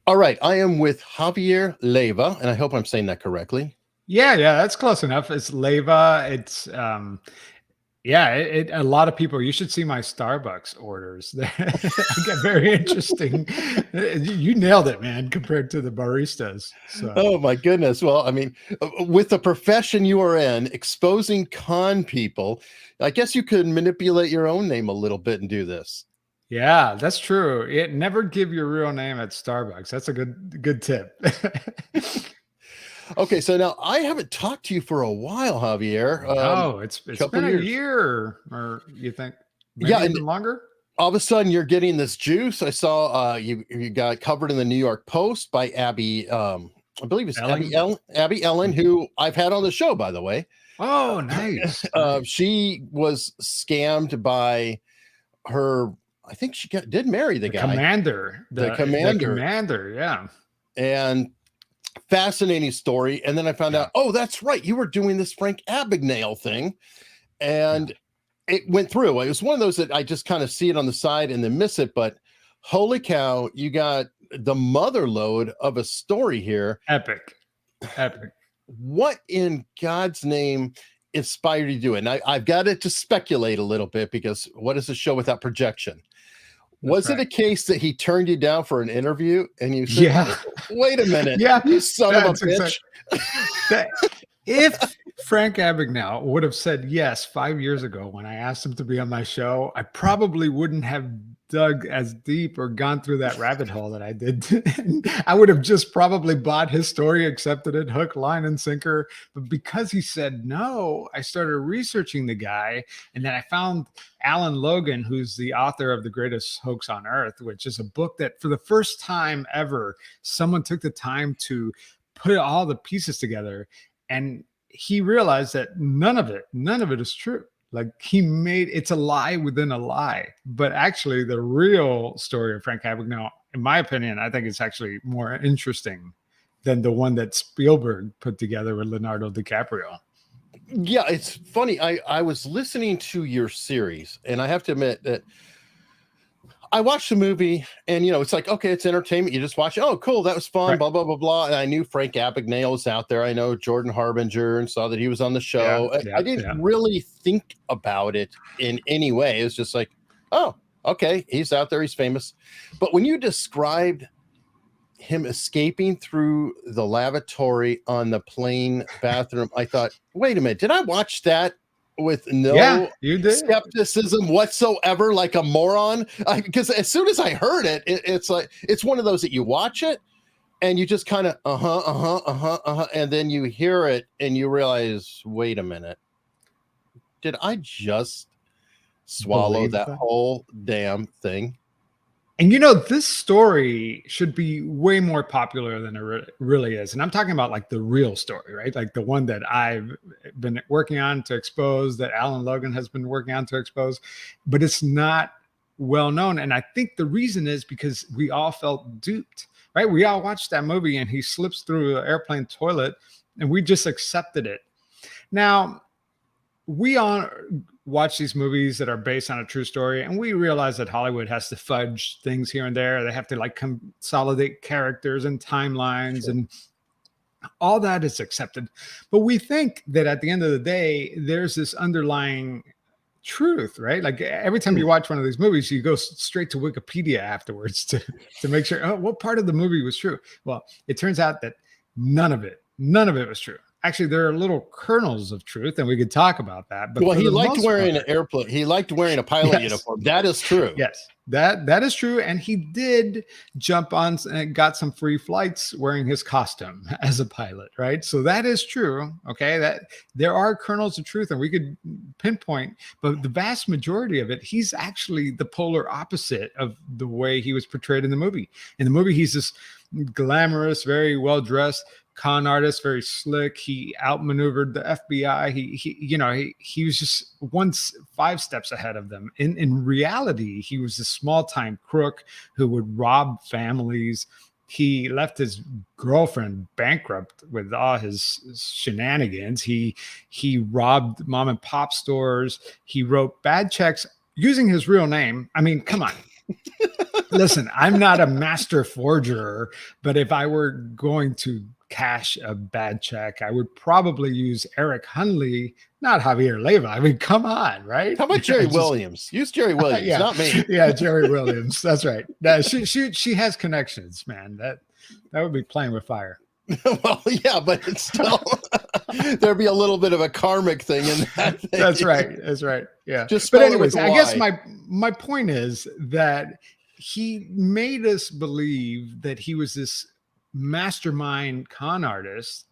All right, I am with Javier Leiva, and I hope I'm saying that correctly. Yeah, that's close enough. It's Leiva. A lot of people. You should see my Starbucks orders. They get very interesting. You nailed it, man, compared to the baristas. So Oh my goodness. Well, I mean, with the profession you are in, exposing con people, I guess you could manipulate your own name a little bit and do this. yeah, that's true. Never give your real name at Starbucks. That's a good tip. Okay, so now I haven't talked to you for a while, Javier. No, it's Couple been a years. year, or you think Yeah, maybe and even longer? all of a sudden you're getting this juice. I saw you got covered in the New York Post by Abby. I believe it's Ellen? Abby Ellen, who I've had on the show, by the way. Oh, nice. Nice. She was scammed by her. I think did marry the guy, Commander, the the commander, commander, yeah. and fascinating story. And then I found out, oh, that's right, you were doing this Frank Abagnale thing, and it went through. It was one of those that I just kind of see it on the side and then miss it. But holy cow, you got the mother load of a story here. Epic. What in God's name inspired you to do it? And I've got it to speculate a little bit, because what is a show without projection? Was it a case that he turned you down for an interview and you said, wait a minute, you son of a bitch? If Frank Abagnale would have said yes 5 years ago when I asked him to be on my show, I probably wouldn't have dug as deep or gone through that rabbit hole that I did. I would have just probably bought his story, accepted it, hook, line, and sinker. But because he said no, I started researching the guy. And then I found Alan Logan, who's the author of The Greatest Hoax on Earth, which is a book that for the first time ever, someone took the time to put all the pieces together. And he realized that none of it is true. Like, he made it's a lie within a lie. But actually, the real story of Frank Abagnale, in my opinion, I think it's actually more interesting than the one that Spielberg put together with Leonardo DiCaprio. Yeah, it's funny. I was listening to your series, and I have to admit that I watched the movie, and it's like, okay, it's entertainment. You just watch it. Oh, cool, that was fun. Right. Blah blah blah blah. And I knew Frank Abagnale was out there. I know Jordan Harbinger, and saw that he was on the show. I didn't really think about it in any way. It was just like, oh, okay, he's out there. He's famous. But when you described him escaping through the lavatory on the plane bathroom, I thought, wait a minute, did I watch that with no skepticism whatsoever, like a moron? Because as soon as I heard it, it's like, it's one of those that you watch it and you just kind of and then you hear it and you realize, wait a minute, did I just swallow that whole damn thing? And this story should be way more popular than it really is. And I'm talking about like the real story, right? Like the one that I've been working on to expose, that Alan Logan has been working on to expose, but it's not well known. And I think the reason is because we all felt duped, right? We all watched that movie and he slips through an airplane toilet and we just accepted it. Now, we all watch these movies that are based on a true story, and we realize that Hollywood has to fudge things here and there. They have to like consolidate characters and timelines, and all that is accepted. But we think that at the end of the day, there's this underlying truth, right? Like every time you watch one of these movies, you go straight to Wikipedia afterwards to make sure, oh, what part of the movie was true? Well, it turns out that none of it was true. Actually, there are little kernels of truth, and we could talk about that. But he liked wearing an airplane. He liked wearing a pilot uniform. That is true. Yes, that is true. And he did jump on and got some free flights wearing his costume as a pilot, right? So that is true. Okay, that there are kernels of truth, and we could pinpoint, but the vast majority of it, he's actually the polar opposite of the way he was portrayed in the movie. In the movie, he's this glamorous, very well dressed con artist, very slick. He outmaneuvered the FBI. He was just 5 steps ahead of them. In reality, he was a small-time crook who would rob families. He left his girlfriend bankrupt with all his shenanigans. He robbed mom and pop stores. He wrote bad checks using his real name. I mean, come on. Listen, I'm not a master forger, but if I were going to cash a bad check, I would probably use Eric Hunley, not Javier Leiva. I mean, come on, right? How about Jerry Williams? Use Jerry Williams, Yeah, not me. yeah, Jerry Williams. That's right. No, she has connections, man. That would be playing with fire. Well, yeah, but it's still there'd be a little bit of a karmic thing in that thing. That's right. That's right. Yeah. Just But spell it with anyways, a I guess Y. my point is that he made us believe that he was this mastermind con artist,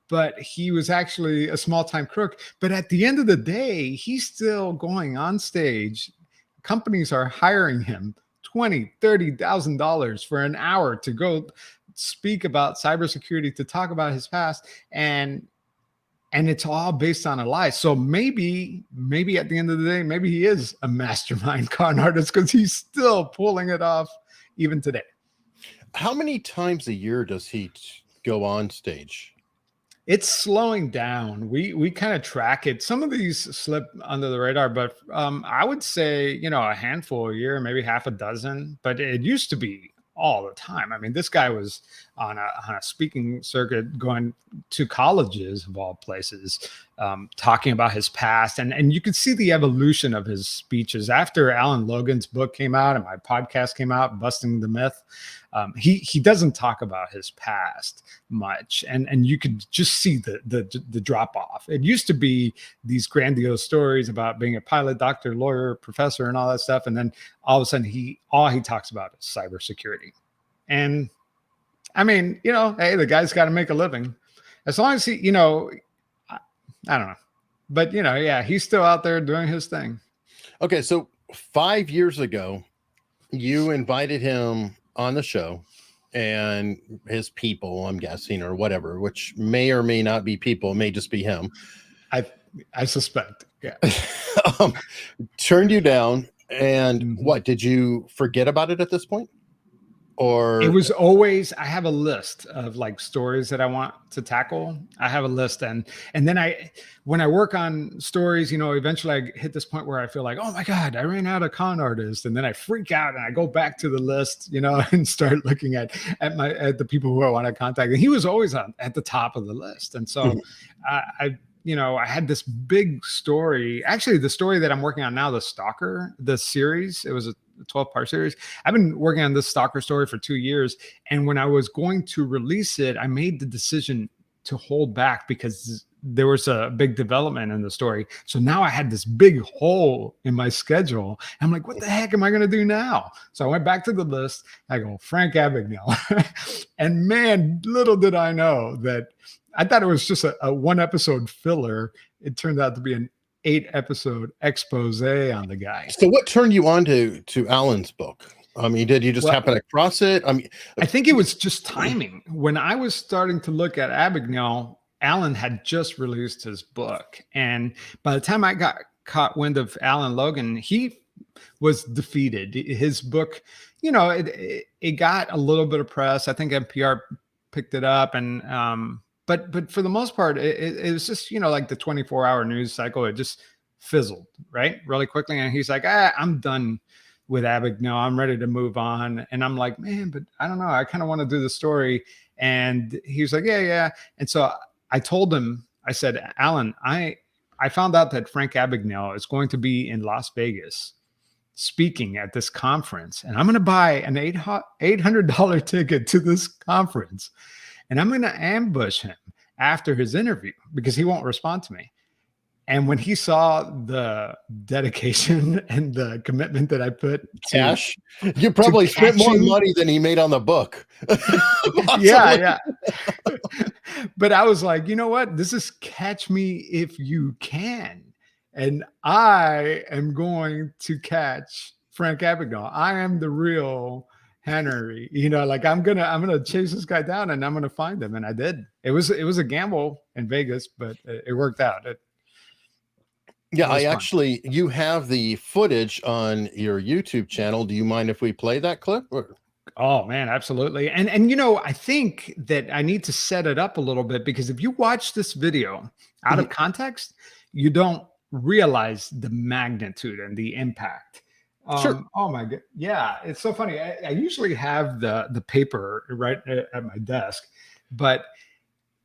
but he was actually a small-time crook. But at the end of the day, he's still going on stage. Companies are hiring him $20,000-$30,000 for an hour to go speak about cybersecurity, to talk about his past, and it's all based on a lie. So maybe at the end of the day, maybe he is a mastermind con artist, because he's still pulling it off even today. How many times a year does he go on stage? It's slowing down. We kind of track it. Some of these slip under the radar, but I would say, a handful a year, maybe half a dozen. But it used to be all the time. I mean, this guy was on a speaking circuit, going to colleges of all places, talking about his past, and you could see the evolution of his speeches after Alan Logan's book came out and my podcast came out, Busting the Myth. He doesn't talk about his past much, and you could just see the drop off. It used to be these grandiose stories about being a pilot, doctor, lawyer, professor, and all that stuff, and then all of a sudden all he talks about is cybersecurity. And I mean, hey, the guy's got to make a living. As long as he, I don't know, but yeah, he's still out there doing his thing. Okay, so 5 years ago, you invited him on the show, and his people, I'm guessing, or whatever, which may or may not be people, may just be him. I suspect. Yeah. Turned you down, and what, did you forget about it at this point? Or it was always, I have a list of like stories that I want to tackle. I have a list, and then when I work on stories, eventually I hit this point where I feel like, oh my God, I ran out of con artists. And then I freak out and I go back to the list, and start looking at the people who I want to contact. And he was always at the top of the list. And so I had this big story. Actually, the story that I'm working on now, The Stalker, the series, it was a 12-part series. I've been working on this stalker story for 2 years. And when I was going to release it, I made the decision to hold back because there was a big development in the story. So now I had this big hole in my schedule. I'm like, what the heck am I going to do now? So I went back to the list. I go, Frank Abagnale. And man, little did I know that I thought it was just a 1 episode filler. It turned out to be an 8-episode expose on the guy. So what turned you on to Alan's book? I mean, did you just happen across it? I mean, I think it was just timing. When I was starting to look at Abagnale, Alan had just released his book. And by the time I got caught wind of Alan Logan, he was defeated. His book, it got a little bit of press. I think NPR picked it up, and but for the most part, it was just, like the 24-hour news cycle. It just fizzled, right? Really quickly. And he's like, I'm done with Abagnale. I'm ready to move on. And I'm like, man, but I don't know. I kind of want to do the story. And he was like, yeah. And so I told him, I said, Alan, I found out that Frank Abagnale is going to be in Las Vegas speaking at this conference. And I'm going to buy an $800 ticket to this conference. And I'm going to ambush him after his interview because he won't respond to me. And when he saw the dedication and the commitment that I put to cash, you probably spent more money than he made on the book. Yeah. But I was like, you know what? This is catch me if you can. And I am going to catch Frank Abagnale. I am the real Henry, I'm gonna chase this guy down and I'm gonna find him. And I did. It was a gamble in Vegas, but it worked out. You have the footage on your YouTube channel. Do you mind if we play that clip? Oh man, absolutely. And I think that I need to set it up a little bit, because if you watch this video out of context, you don't realize the magnitude and the impact Sure. Oh my god, yeah, it's so funny. I usually have the paper right at my desk, but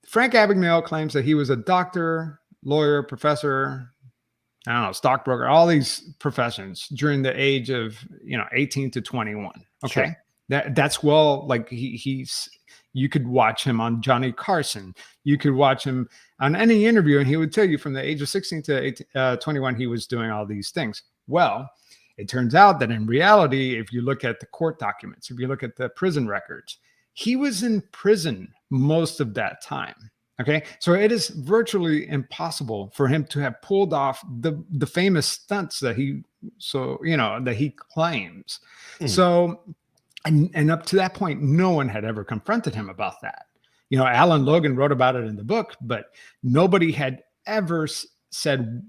Frank Abagnale claims that he was a doctor, lawyer, professor, I don't know, stockbroker, all these professions during the age of 18 to 21. Sure. Okay. That's well, like he's you could watch him on Johnny Carson. You could watch him on any interview, and he would tell you from the age of 16 to 18, 21, he was doing all these things. Well, it turns out that in reality, if you look at the court documents, if you look at the prison records, he was in prison most of that time. Okay, so it is virtually impossible for him to have pulled off the famous stunts that he claims. Mm. So, and up to that point, no one had ever confronted him about that. Alan Logan wrote about it in the book, but nobody had ever said,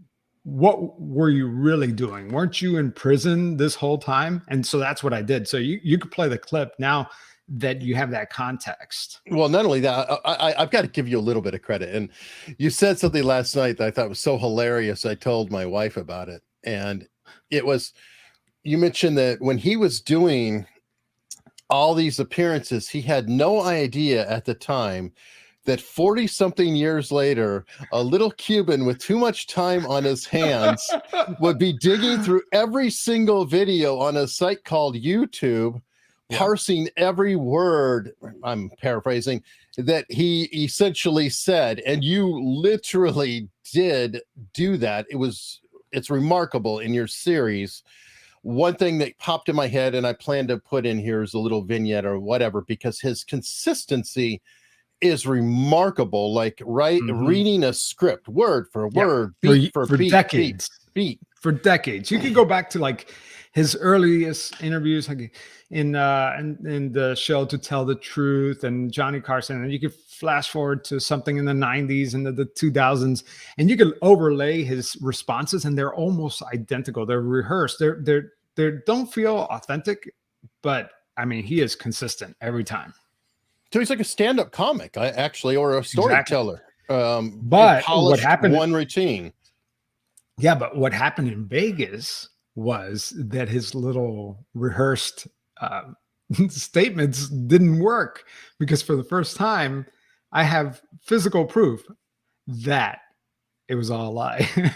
"What were you really doing? Weren't you in prison this whole time?" And so that's what I did. So you could play the clip now that you have that context. Well, not only that, I've got to give you a little bit of credit. And you said something last night that I thought was so hilarious. I told my wife about it. And it was, you mentioned that when he was doing all these appearances, he had no idea at the time that 40 something years later, a little Cuban with too much time on his hands would be digging through every single video on a site called YouTube, parsing every word, I'm paraphrasing, that he essentially said. And you literally did do that. It's remarkable in your series. One thing that popped in my head, and I plan to put in here, is a little vignette or whatever, because his consistency is remarkable. Like reading a script word for word, beat for beat, decades. beat for decades. You could go back to like his earliest interviews, like in the show To Tell the Truth and Johnny Carson, and you could flash forward to something in the 90s and the 2000s, and you could overlay his responses, and they're almost identical. They're rehearsed. They don't feel authentic, but I mean, he is consistent every time. So he's like a stand-up comic, or a storyteller. Exactly. But what happened? One routine. Yeah, but what happened in Vegas was that his little rehearsed statements didn't work, because for the first time, I have physical proof that it was all a lie.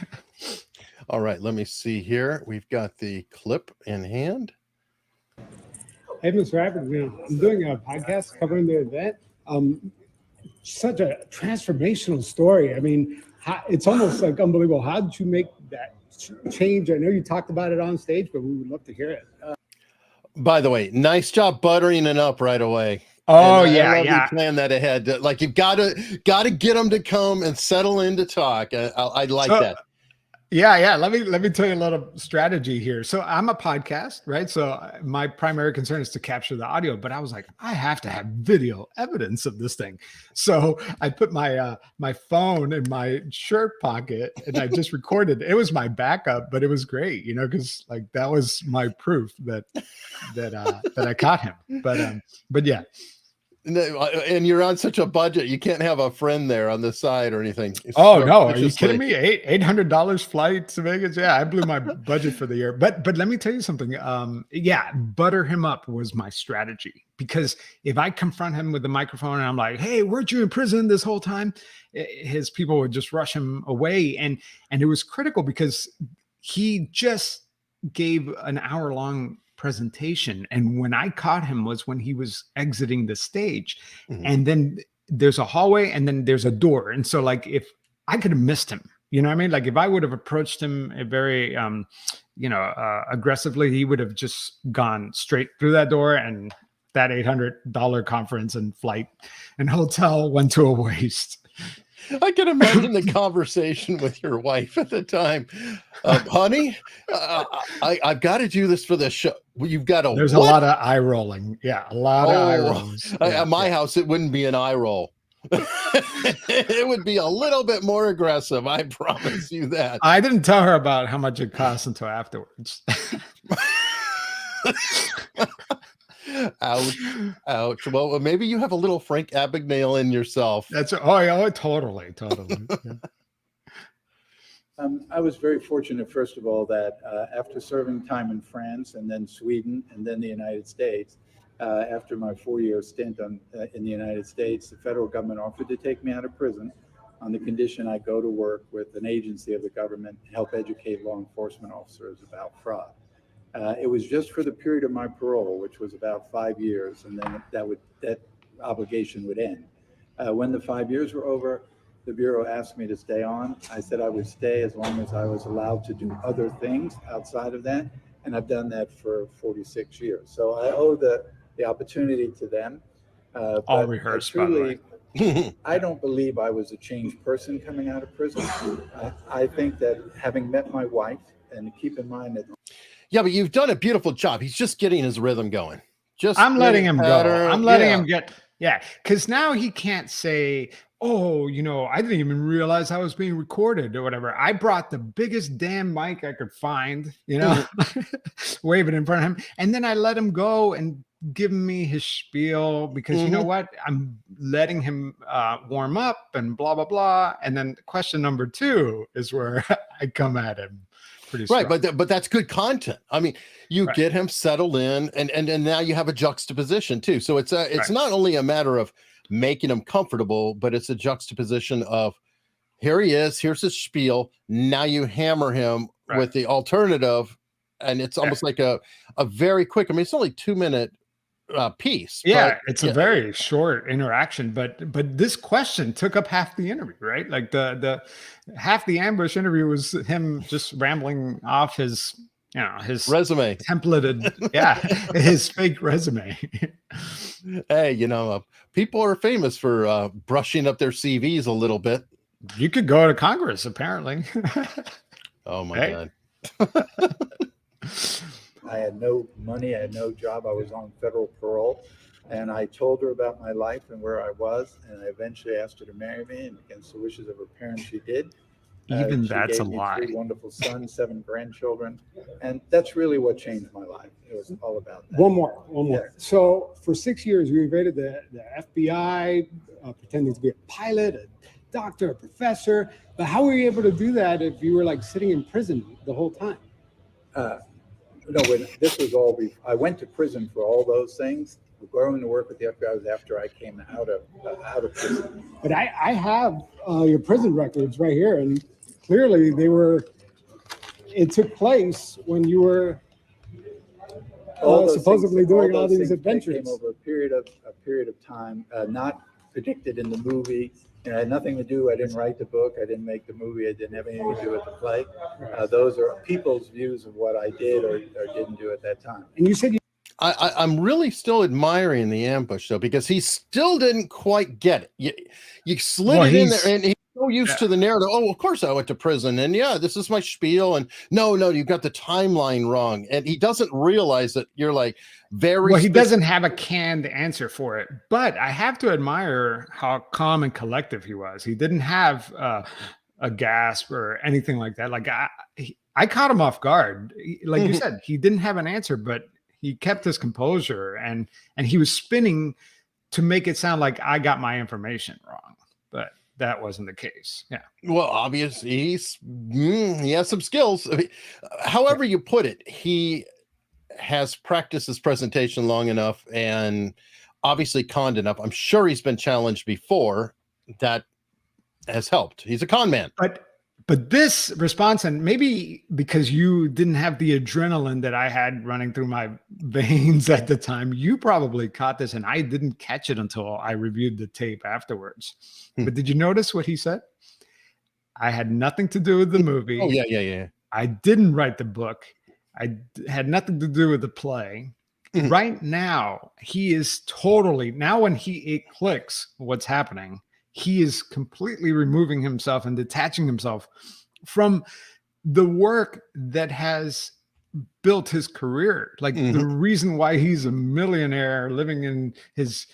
All right, let me see here. We've got the clip in hand. Hey, Mr. Abbott, I'm doing a podcast covering the event. Such a transformational story. I mean, it's almost like unbelievable. How did you make that change? I know you talked about it on stage, but we would love to hear it. By the way, nice job buttering it up right away. Oh, and yeah, I love you plan that ahead. Like, you've got to get them to come and settle in to talk. I like that. Yeah. Let me tell you a little strategy here. So I'm a podcast, right? So my primary concern is to capture the audio, but I was like, I have to have video evidence of this thing. So I put my my phone in my shirt pocket and I just recorded. It was my backup, but it was great, because like that was my proof that I caught him. But yeah. And you're on such a budget, you can't have a friend there on the side or anything. Oh no, are you kidding me? $800 flight to Vegas? Yeah, I blew my budget for the year. But let me tell you something. Butter him up was my strategy, because if I confront him with the microphone and I'm like, "Hey, weren't you in prison this whole time?" His people would just rush him away, and it was critical because he just gave an hour-long presentation, and when I caught him was when he was exiting the stage. And then there's a hallway and then there's a door, and so like if I could have missed him, you know what I mean, like if I would have approached him very aggressively, he would have just gone straight through that door, and that $800 conference and flight and hotel went to a waste. I can imagine the conversation with your wife at the time. Honey, I've got to do this for the show. You've got to. There's a lot of eye rolling. Yeah, a lot of eye rolls. At my house, it wouldn't be an eye roll. It would be a little bit more aggressive. I promise you that. I didn't tell her about how much it cost until afterwards. Ouch. Well, maybe you have a little Frank Abagnale in yourself. That's totally. Yeah. I was very fortunate, first of all, that after serving time in France and then Sweden and then the United States, after my 4-year stint in the United States, the federal government offered to take me out of prison on the condition I go to work with an agency of the government to help educate law enforcement officers about fraud. It was just for the period of my parole, which was about 5 years, and then that obligation would end. When the 5 years were over, the Bureau asked me to stay on. I said I would stay as long as I was allowed to do other things outside of that, and I've done that for 46 years. So I owe the opportunity to them. All rehearsed, by the way. I don't believe I was a changed person coming out of prison. I think that having met my wife, and keep in mind that. Yeah, but you've done a beautiful job. He's just getting his rhythm going. I'm letting him go. I'm letting yeah. him get, yeah, because now he can't say, oh, you know, I didn't even realize I was being recorded or whatever. I brought the biggest damn mic I could find, you know, wave it in front of him. And then I let him go and give me his spiel because you know what? I'm letting him warm up and blah, blah, blah. And then question number 2 is where I come at him. Right, but that's good content. I mean, you get him settled in, and now you have a juxtaposition too. So it's not only a matter of making him comfortable, but it's a juxtaposition of here he is, here's his spiel. Now you hammer him with the alternative, and it's almost like a very quick. I mean, it's only 2-minute piece. Yeah, it's a very short interaction, but this question took up half the interview, right? Like the half the ambush interview was him just rambling off his, you know, his resume, templated, his fake resume. Hey, you know, people are famous for brushing up their CVs a little bit. You could go to Congress, apparently. Oh my God. I had no money, I had no job, I was on federal parole, and I told her about my life and where I was, and I eventually asked her to marry me, and against the wishes of her parents, she did. Even she that's a gave me lie. 3 wonderful sons, 7 grandchildren, and that's really what changed my life. It was all about that. One more. Yes. So for 6 years, you evaded the FBI, pretending to be a pilot, a doctor, a professor. But how were you able to do that if you were like sitting in prison the whole time? No, when this was all, I went to prison for all those things. Going to work with the FBI was after I came out of prison. But I have your prison records right here, and clearly it took place when you were supposedly doing all these adventures. Came over a period of time, not predicted in the movie. It had nothing to do. I didn't write the book. I didn't make the movie. I didn't have anything to do with the play. Those are people's views of what I did or didn't do at that time. And you said I'm really still admiring the ambush though, because he still didn't quite get it. You slid it in there, and he's so used to the narrative. Oh, of course I went to prison, and this is my spiel. And no, you've got the timeline wrong, and he doesn't realize that you're like very. Well, he doesn't have a canned answer for it, but I have to admire how calm and collective he was. He didn't have a gasp or anything like that. Like I caught him off guard. Like you said, he didn't have an answer, but he kept his composure, and he was spinning to make it sound like I got my information wrong, but that wasn't the case. Yeah. Well, obviously he has some skills. I mean, however you put it, he has practiced his presentation long enough and obviously conned enough. I'm sure he's been challenged before. That has helped. He's a con man. But this response, and maybe because you didn't have the adrenaline that I had running through my veins at the time, you probably caught this, and I didn't catch it until I reviewed the tape afterwards. But did you notice what he said? I had nothing to do with the movie. Oh, yeah. I didn't write the book. I had nothing to do with the play. Right now, he is totally, now when it clicks what's happening, he is completely removing himself and detaching himself from the work that has built his career. Like the reason why he's a millionaire living in his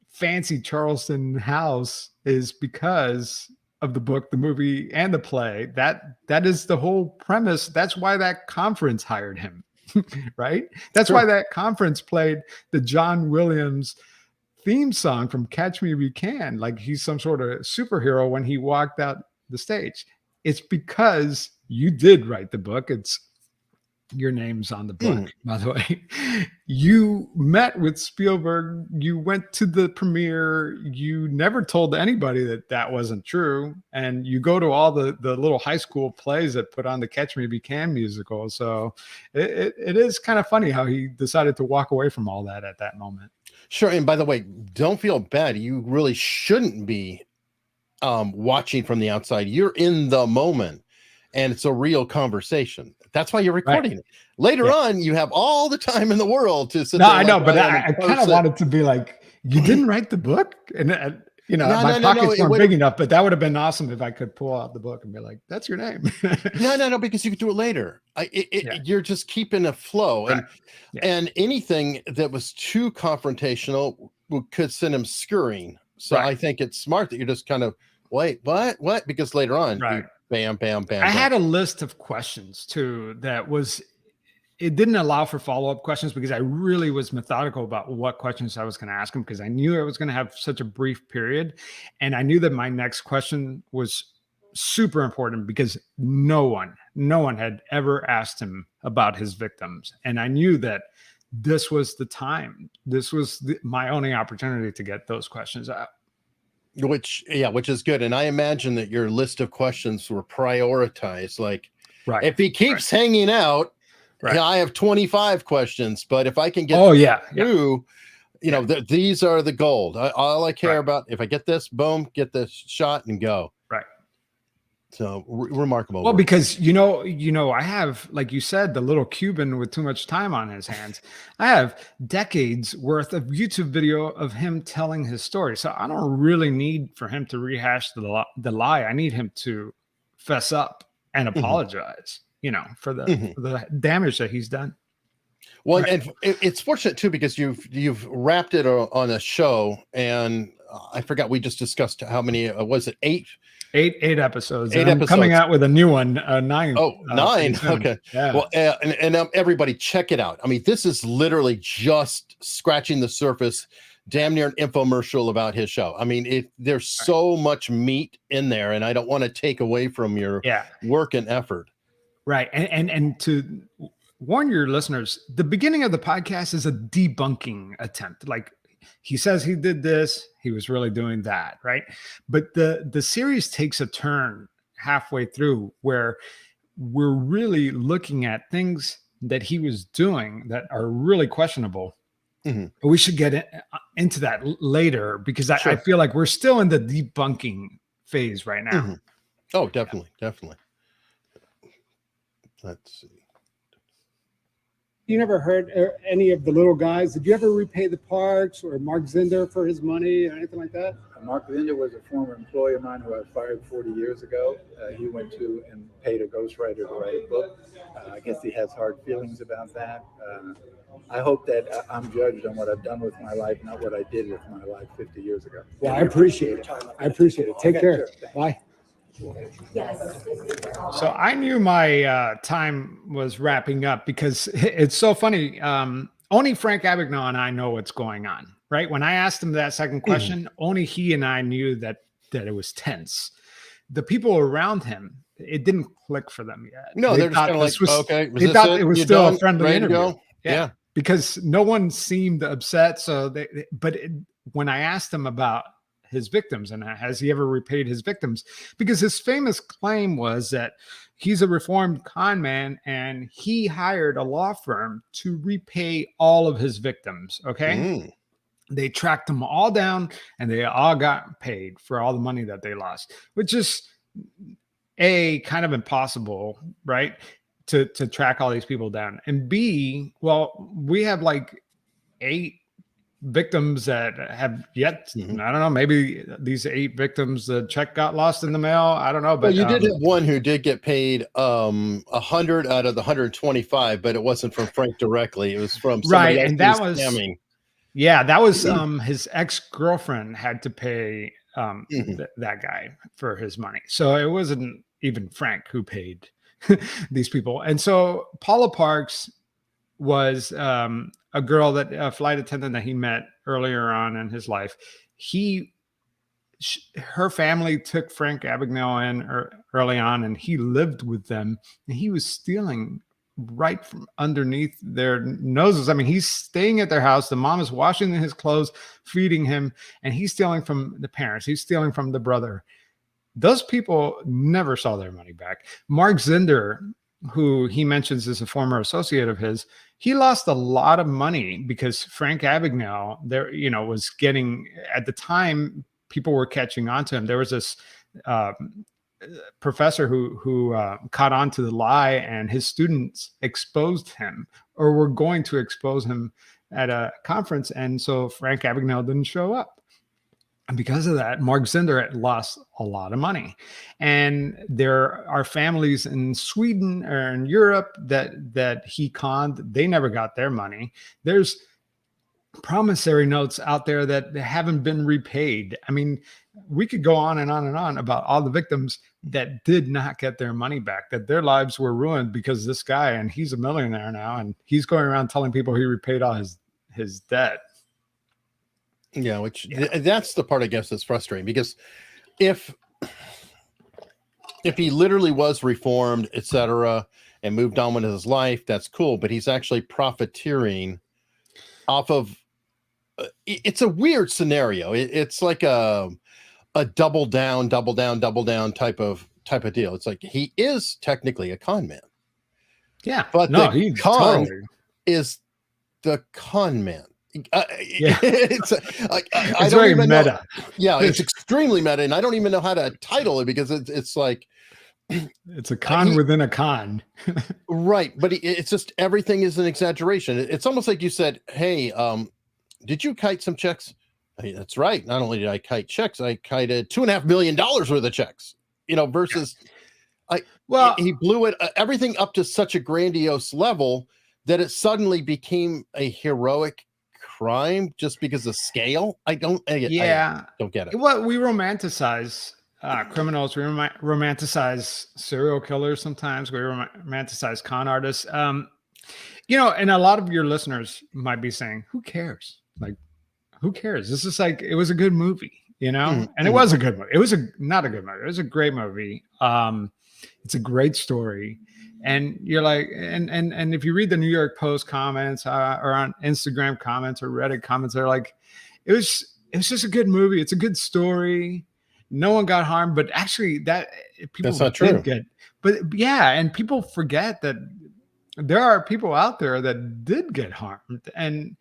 fancy Charleston house is because of the book, the movie, and the play. That is the whole premise. That's why that conference hired him, right? That's why that conference played the John Williams theme song from Catch Me If You Can, like he's some sort of superhero when he walked out the stage. It's because you did write the book. It's your name's on the book, by the way. You met with Spielberg. You went to the premiere. You never told anybody that that wasn't true. And you go to all the little high school plays that put on the Catch Me If You Can musical. So it is kind of funny how he decided to walk away from all that at that moment. Sure. And by the way, don't feel bad. You really shouldn't be watching from the outside. You're in the moment, and it's a real conversation. That's why you're recording it. Later on, you have all the time in the world to sit there. I know, but I kind of wanted to be like, you didn't write the book? And my pockets weren't big enough, but that would have been awesome if I could pull out the book and be like, that's your name. No, because you could do it later. You're just keeping a flow. And anything that was too confrontational could send him scurrying. So I think it's smart that you're just kind of, wait, what? Because later on, bam, bam, bam. I had a list of questions too it didn't allow for follow-up questions because I really was methodical about what questions I was going to ask him, because I knew I was going to have such a brief period. And I knew that my next question was super important because no one had ever asked him about his victims. And I knew that this was the time. This was my only opportunity to get those questions out. Which is good. And I imagine that your list of questions were prioritized. Like, if he keeps hanging out, I have 25 questions, but if I can get through, these are the gold. All I care about, if I get this, boom, get this shot and go. Right. So remarkable. Well, because, I have, like you said, the little Cuban with too much time on his hands. I have decades worth of YouTube video of him telling his story. So I don't really need for him to rehash the lie. I need him to fess up and apologize, for the damage that he's done. Well, and it's fortunate too, because you've wrapped it on a show, and I forgot, we just discussed how many, was it 8? Eight episodes. Coming out with a new one, 9. Oh, 9. Okay. Yeah. Well, and everybody check it out. I mean, this is literally just scratching the surface, damn near an infomercial about his show. I mean, there's so much meat in there, and I don't want to take away from your work and effort. Right. And to warn your listeners, the beginning of the podcast is a debunking attempt. Like, he says he did this, he was really doing that, right? But the series takes a turn halfway through where we're really looking at things that he was doing that are really questionable. But we should get into that later, because I feel like we're still in the debunking phase right now. Oh, definitely. Let's see. You never heard any of the little guys? Did you ever repay the Parks or Mark Zinder for his money or anything like that? Mark Zinder was a former employee of mine who I fired 40 years ago. He went to and paid a ghostwriter to write a book. I guess he has hard feelings about that. I hope that I'm judged on what I've done with my life, not what I did with my life 50 years ago. Well, I appreciate it. Take care. Sure. Bye. So I knew my time was wrapping up, because it's so funny. Only Frank Abagnale and I know what's going on, right? When I asked him that second question, only he and I knew that it was tense. The people around him, it didn't click for them yet. No, they're just kind of like, okay, they thought it was still a friendly interview. Yeah, because no one seemed upset. So when I asked him about his victims and has he ever repaid his victims, because his famous claim was that he's a reformed con man and he hired a law firm to repay all of his victims. They tracked them all down and they all got paid for all the money that they lost, which is kind of impossible, right? To track all these people down. And B, well, we have like 8 victims that have yet, I don't know, maybe these 8 victims, the check got lost in the mail. I don't know. But you did have one who did get paid 100 out of the 125, but it wasn't from Frank directly. It was from somebody else. And that was scamming. Yeah, that was his ex-girlfriend had to pay that guy for his money. So it wasn't even Frank who paid these people. And so Paula Parks was a girl, that a flight attendant that he met earlier on in his life. He her family took Frank Abagnale in early on, and he lived with them, and he was stealing right from underneath their noses. I mean, he's staying at their house. The mom is washing his clothes, feeding him, and he's stealing from the parents. He's stealing from the brother. Those people never saw their money back. Mark Zinder, who he mentions is a former associate of his, he lost a lot of money because Frank Abagnale there, was getting, at the time, people were catching on to him. There was this professor who caught on to the lie, and his students exposed him, or were going to expose him at a conference. And so Frank Abagnale didn't show up. And because of that, Mark Zinder lost a lot of money. And there are families in Sweden or in Europe that he conned. They never got their money. There's promissory notes out there that haven't been repaid. I mean, we could go on and on and on about all the victims that did not get their money back, that their lives were ruined because this guy, and he's a millionaire now, and he's going around telling people he repaid all his debt. Yeah, that's the part, I guess, that's frustrating, because if he literally was reformed, etc., and moved on with his life, that's cool. But he's actually profiteering off of. It's a weird scenario. It's like a double down type of deal. It's like he is technically a con man. Yeah, but he con totally is the con man. Yeah. It's it's very meta. Yeah, it's extremely meta, and I don't even know how to title it, because it's like it's a con within a con. Right, but it's just everything is an exaggeration. It's almost like you said, "Hey, did you kite some checks?" Hey, that's right. Not only did I kite checks, I kited $2.5 million worth of checks. Versus, he blew it everything up to such a grandiose level that it suddenly became a heroic crime just because of scale. I don't get it. Well, we romanticize criminals. We romanticize serial killers. Sometimes we romanticize con artists. And a lot of your listeners might be saying, "Who cares? Like, who cares? This is like, it was a good movie, and it was a good movie. It was not a good movie. It was a great movie. It's a great story." And you're like, and if you read the New York Post comments or on Instagram comments or Reddit comments, they're like, it was just a good movie. It's a good story. No one got harmed, but actually that's not true. And people forget that there are people out there that did get harmed, and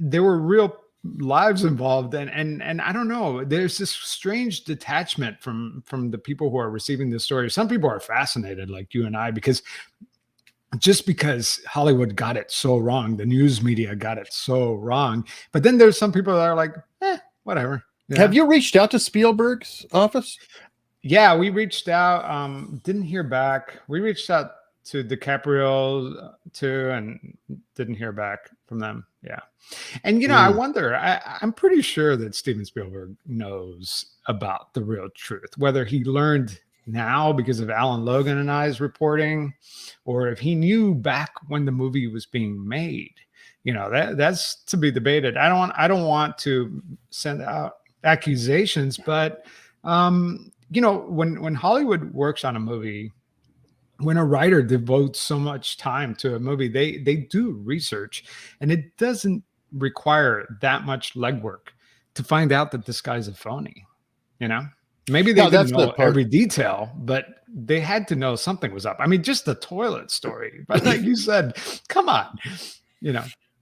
there were real lives involved, and I don't know, there's this strange detachment from the people who are receiving this story. Some people are fascinated, like you and I, because Hollywood got it so wrong, the news media got it so wrong. But then there's some people that are like, whatever. Have you reached out to Spielberg's office? Yeah, we reached out, didn't hear back. We reached out to DiCaprio too, and didn't hear back from them. Yeah. And, I wonder, I'm pretty sure that Steven Spielberg knows about the real truth, whether he learned now because of Alan Logan and I's reporting, or if he knew back when the movie was being made. That's to be debated. I don't want to send out accusations, but, when Hollywood works on a movie, when a writer devotes so much time to a movie, they do research, and it doesn't require that much legwork to find out that this guy's a phony. Maybe they didn't know every detail, but they had to know something was up. I mean, just the toilet story, but like you said, come on,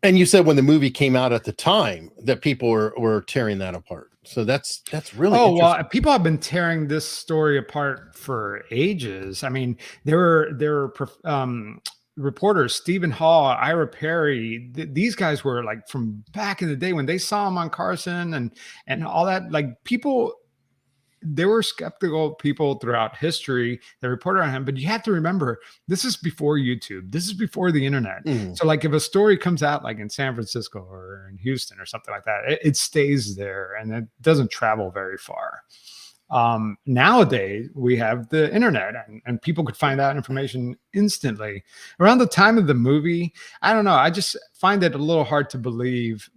And you said when the movie came out at the time that people were tearing that apart. So that's really interesting. Well, people have been tearing this story apart for ages. I mean, there were reporters, Stephen Hall, Ira Perry. These guys were like from back in the day when they saw him on Carson and all that. Like, people, there were skeptical people throughout history that reported on him, but you have to remember, this is before YouTube. This is before the internet. So like, if a story comes out like in San Francisco or in Houston or something like that, it stays there and it doesn't travel very far. Nowadays we have the internet and people could find out information instantly. Around the time of the movie, I don't know, I just find it a little hard to believe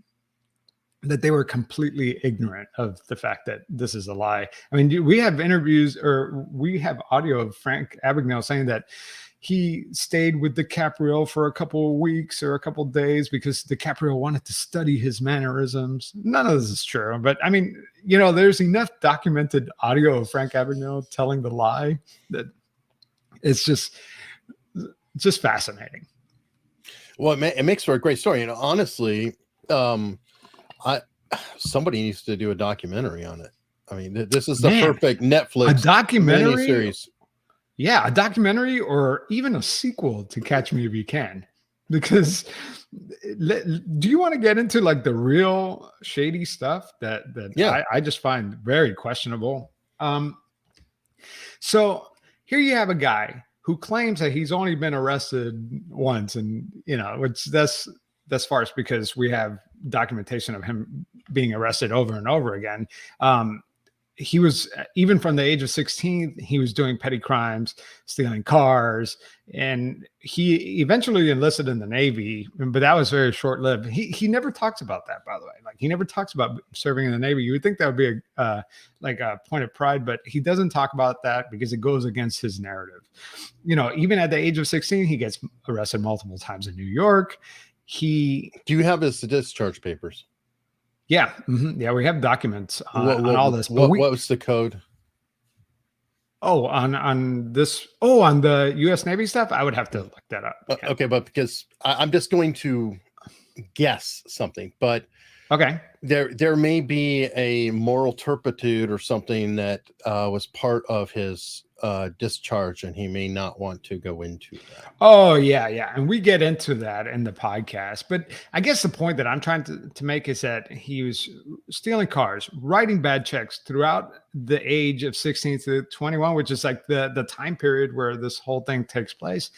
that they were completely ignorant of the fact that this is a lie. I mean, we have interviews, or we have audio of Frank Abagnale saying that he stayed with DiCaprio for a couple of weeks or a couple of days because DiCaprio wanted to study his mannerisms. None of this is true, but I mean, there's enough documented audio of Frank Abagnale telling the lie that it's just fascinating. Well, it makes for a great story. And honestly, somebody needs to do a documentary on it. I mean, this is the perfect Netflix documentary series. Yeah, a documentary or even a sequel to Catch Me If You Can. Because do you want to get into like the real shady stuff that I just find very questionable? So here you have a guy who claims that he's only been arrested once, and which that's farce because we have documentation of him being arrested over and over again. He was, even from the age of 16, he was doing petty crimes, stealing cars, and he eventually enlisted in the Navy, but that was very short-lived. He never talks about that, by the way. Like, he never talks about serving in the Navy. You would think that would be a point of pride, but he doesn't talk about that because it goes against his narrative. Even at the age of 16, he gets arrested multiple times in New York. Do you have his discharge papers? Yeah. Mm-hmm. Yeah. We have documents on all this. What was the code? Oh, on this. Oh, on the U.S. Navy stuff. I would have to look that up. Yeah. Okay. But because I'm just going to guess something, but okay. There may be a moral turpitude or something that was part of his discharge, and he may not want to go into that. Oh, yeah. And we get into that in the podcast. But I guess the point that I'm trying to make is that he was stealing cars, writing bad checks throughout the age of 16 to 21, which is like the time period where this whole thing takes place.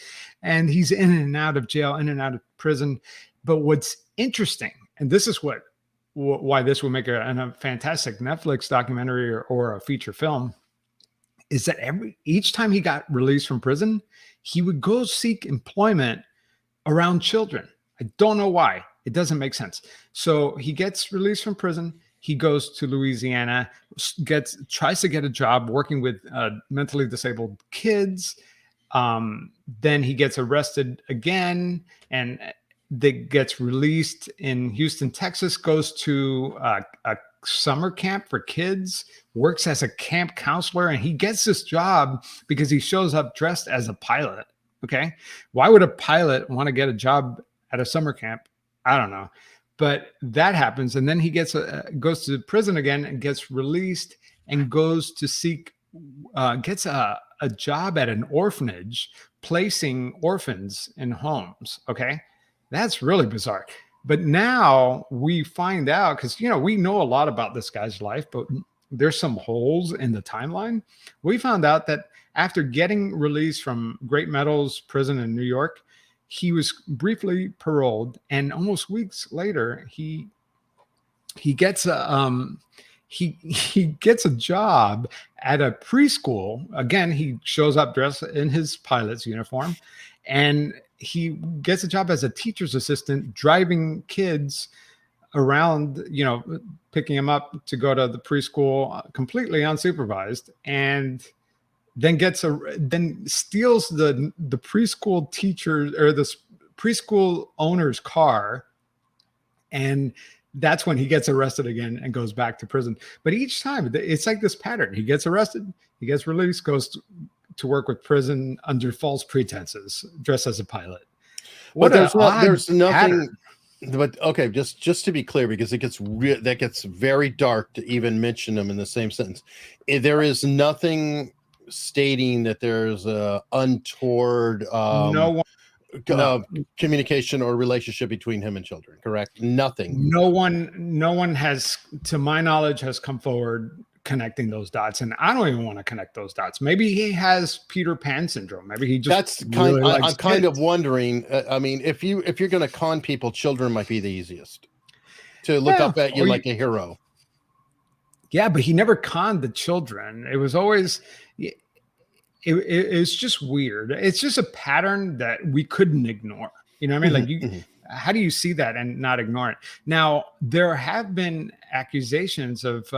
And he's in and out of jail, in and out of prison. But what's interesting, and this is why this would make a fantastic Netflix documentary or a feature film, is that each time he got released from prison, he would go seek employment around children. I don't know why. It doesn't make sense. So he gets released from prison. He goes to Louisiana, tries to get a job working with mentally disabled kids. Then he gets arrested again and gets released in Houston, Texas, goes to a summer camp for kids, works as a camp counselor, and he gets this job because he shows up dressed as a pilot. Okay. Why would a pilot want to get a job at a summer camp? I don't know. But that happens. And then he goes to prison again and gets released and goes to seek, gets a job at an orphanage, placing orphans in homes. Okay. That's really bizarre. But now we find out, because, we know a lot about this guy's life, but there's some holes in the timeline. We found out that after getting released from Great Meadows Prison in New York, he was briefly paroled, and almost weeks later, he gets a job at a preschool. Again, he shows up dressed in his pilot's uniform, and he gets a job as a teacher's assistant, driving kids around, picking them up to go to the preschool completely unsupervised, and then steals the preschool teacher or the preschool owner's car. And that's when he gets arrested again and goes back to prison. But each time it's like this pattern. He gets arrested, he gets released, goes to work with prison under false pretenses, dressed as a pilot. There's nothing pattern. But okay, just to be clear, because that gets very dark to even mention them in the same sentence. There is nothing stating that there's a untoward communication or relationship between him and children, correct? Nothing. No one has, to my knowledge, has come forward connecting those dots, and I don't even want to connect those dots. Maybe he has Peter Pan syndrome. Maybe he just I'm kind of wondering. I mean, if you're going to con people, children might be the easiest to look up at you like a hero. Yeah, but he never conned the children. It was always it's just weird. It's just a pattern that we couldn't ignore. You know what I mean? Like how do you see that and not ignore it? Now, there have been accusations of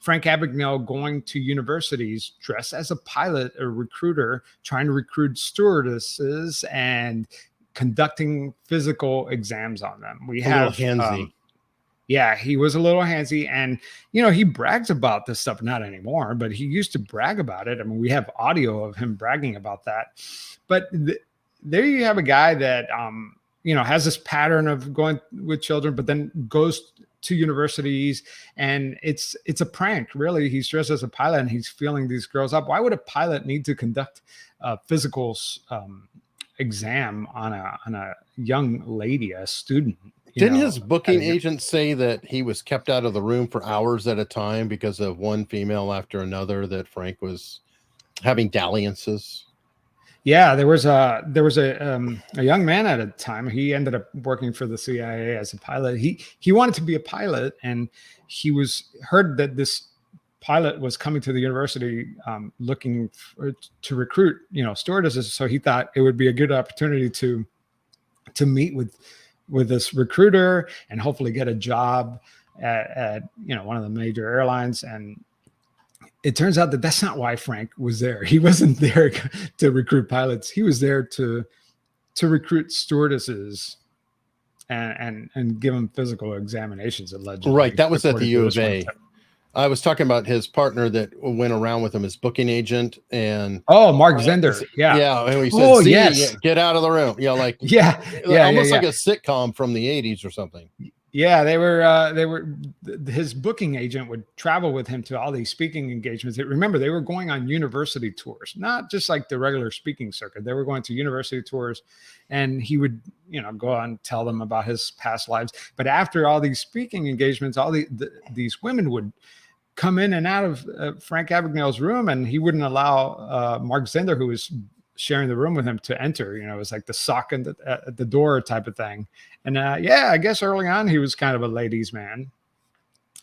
Frank Abagnale going to universities dressed as a pilot or recruiter, trying to recruit stewardesses and conducting physical exams on them. We have handsy. Yeah, he was a little handsy, and he brags about this stuff. Not anymore, but he used to brag about it. I mean, we have audio of him bragging about that. But there you have a guy that has this pattern of going with children, but then goes to universities, and it's a prank. Really, he's dressed as a pilot, and he's feeling these girls up. Why would a pilot need to conduct a physical exam on a young lady, a student? Didn't his booking agent say that he was kept out of the room for hours at a time because of one female after another, that Frank was having dalliances? Yeah, there was a young man at a time. He ended up working for the CIA as a pilot. He wanted to be a pilot, and he heard that this pilot was coming to the university looking to recruit stewardesses. So he thought it would be a good opportunity to meet with this recruiter and hopefully get a job at one of the major airlines. And it turns out that that's not why Frank was there. He wasn't there to recruit pilots. He was there to recruit stewardesses and give them physical examinations, allegedly. Right. That was at the U of A. I was talking about his partner that went around with him, his booking agent, and Mark Zender. Yeah. And he said, yes, get out of the room. Like almost like a sitcom from the 80s or something. Yeah, they were his booking agent would travel with him to all these speaking engagements. Remember, they were going on university tours, not just like the regular speaking circuit. They were going to university tours, and he would, go on and tell them about his past lives. But after all these speaking engagements, these women would come in and out of Frank Abagnale's room, and he wouldn't allow Mark Zender, who was sharing the room with him, to enter. It was like the sock at the door type of thing. And I guess early on he was kind of a ladies' man.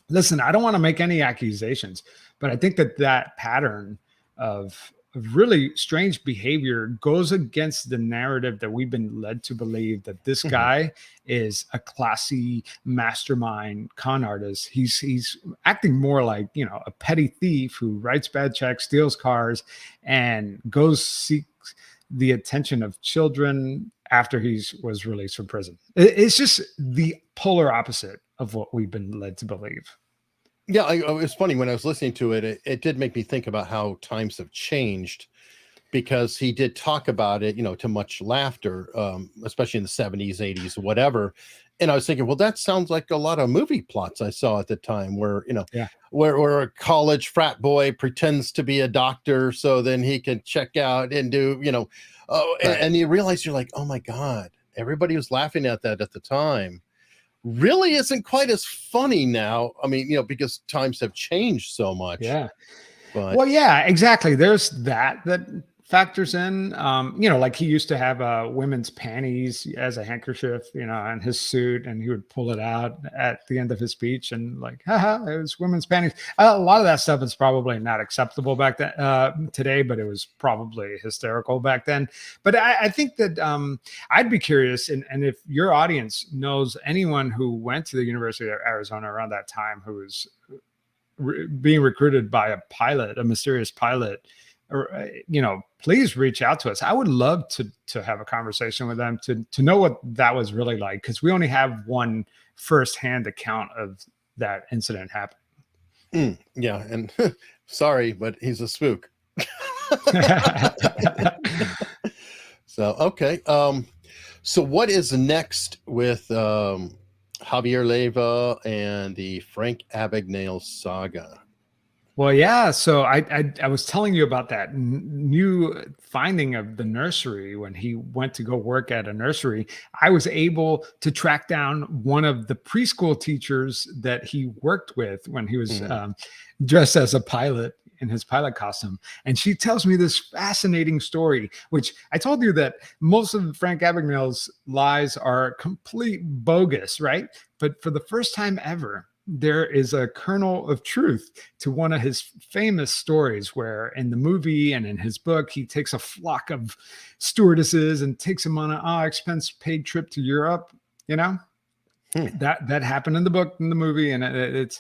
Listen, I don't want to make any accusations, but I think that pattern of really strange behavior goes against the narrative that we've been led to believe, that this guy is a classy mastermind con artist. He's acting more like, a petty thief who writes bad checks, steals cars, and seeks the attention of children after he was released from prison. It's just the polar opposite of what we've been led to believe. Yeah, it was funny when I was listening to it. It did make me think about how times have changed, because he did talk about it, to much laughter, especially in the 70s, 80s, whatever. And I was thinking, well, that sounds like a lot of movie plots I saw at the time, where, where a college frat boy pretends to be a doctor so then he can check out and do, and you realize, you're like, oh my God, everybody was laughing at that at the time. Really isn't quite as funny now. I mean, because times have changed so much. Yeah. But well, yeah, exactly. There's that factors in. Like he used to have women's panties as a handkerchief, in his suit, and he would pull it out at the end of his speech and like, haha, it was women's panties. A lot of that stuff is probably not acceptable back then, today, but it was probably hysterical back then. But I think that I'd be curious, and if your audience knows anyone who went to the University of Arizona around that time who was being recruited by a mysterious pilot, or please reach out to us. I would love to have a conversation with them to know what that was really like, because we only have one firsthand account of that incident happening. Yeah, and sorry, but he's a spook. So okay, so what is next with Javier Leiva and the Frank Abagnale saga? Well, yeah. So I was telling you about that new finding of the nursery when he went to go work at a nursery. I was able to track down one of the preschool teachers that he worked with when he was dressed as a pilot in his pilot costume. And she tells me this fascinating story, which I told you that most of Frank Abagnale's lies are complete bogus, right? But for the first time ever, there is a kernel of truth to one of his famous stories, where in the movie and in his book, he takes a flock of stewardesses and takes them on an all expense paid trip to Europe. you know. That happened in the book, in the movie, and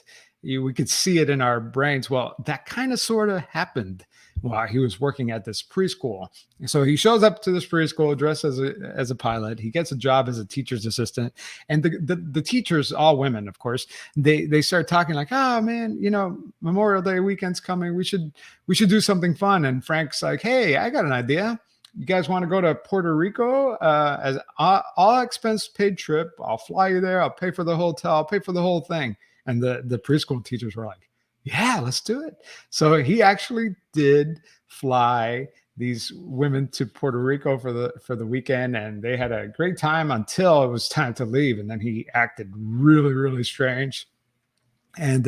we could see it in our brains. Well, that kind of sort of happened while he was working at this preschool. So he shows up to this preschool dressed as a pilot. He gets a job as a teacher's assistant, and the teachers, all women, of course, they start talking like, "Oh man, Memorial Day weekend's coming. We should do something fun." And Frank's like, "Hey, I got an idea. You guys want to go to Puerto Rico as all expense paid trip? I'll fly you there. I'll pay for the hotel. I'll pay for the whole thing." And the preschool teachers were like, "Yeah, let's do it." So he actually did fly these women to Puerto Rico for the weekend, and they had a great time until it was time to leave. And then he acted really, really strange. And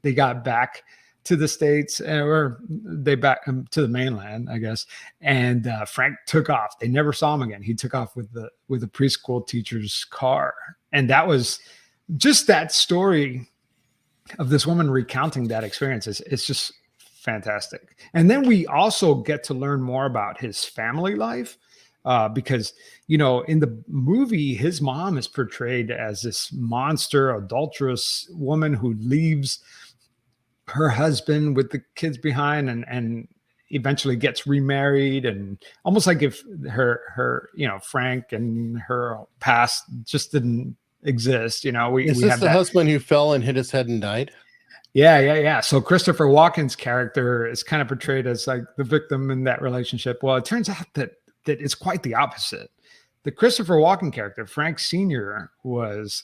they got back to the States, or they back to the mainland, I guess. And Frank took off. They never saw him again. He took off with the preschool teacher's car. And that was just that story of this woman recounting that experience. It's just fantastic. And then we also get to learn more about his family life, because, in the movie, his mom is portrayed as this monster, adulterous woman who leaves her husband with the kids behind and eventually gets remarried, and almost like if her Frank and her past just didn't exist. Is this the husband who fell and hit his head and died? Yeah. So Christopher Walken's character is kind of portrayed as like the victim in that relationship. Well, it turns out that it's quite the opposite. The Christopher Walken character, Frank Sr., was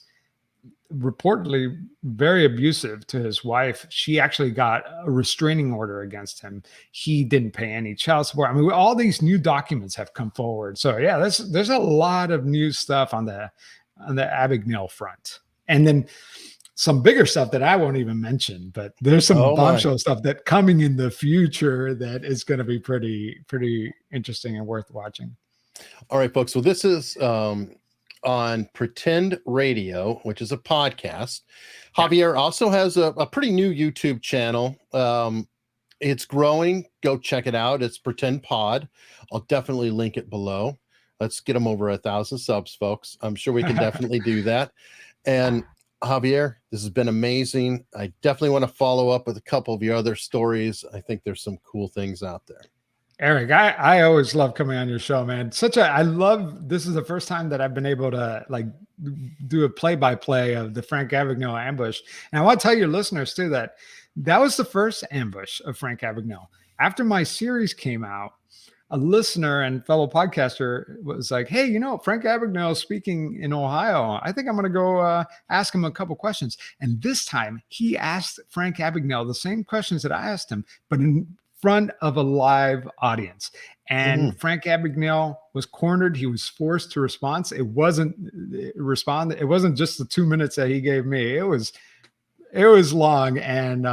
reportedly very abusive to his wife. She actually got a restraining order against him. He didn't pay any child support. I mean, all these new documents have come forward. So yeah, there's a lot of new stuff on the Abagnale front. And then some bigger stuff that I won't even mention, but there's some bombshell stuff that coming in the future that is going to be pretty interesting and worth watching. All right, folks. So this is on Pretend Radio, which is a podcast. Javier also has a pretty new YouTube channel. It's growing. Go check it out. It's Pretend Pod. I'll definitely link it below. Let's get them over 1,000 subs, folks. I'm sure we can definitely do that. And Javier, this has been amazing. I definitely want to follow up with a couple of your other stories. I think there's some cool things out there. Eric, I always love coming on your show, man. This is the first time that I've been able to do a play-by-play of the Frank Abagnale ambush. And I want to tell your listeners too that was the first ambush of Frank Abagnale. After my series came out, a listener and fellow podcaster was like, "Hey, Frank Abagnale is speaking in Ohio. I think I'm going to go ask him a couple questions." And this time he asked Frank Abagnale the same questions that I asked him, but in front of a live audience. And Frank Abagnale was cornered. He was forced to respond. It wasn't just the 2 minutes that he gave me. It was long, and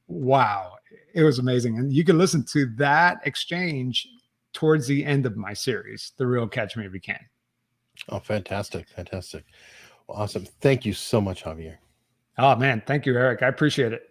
wow, it was amazing. And you can listen to that exchange towards the end of my series, The Real Catch Me If You Can. Oh, fantastic. Well, awesome. Thank you so much, Javier. Oh man, thank you, Eric. I appreciate it.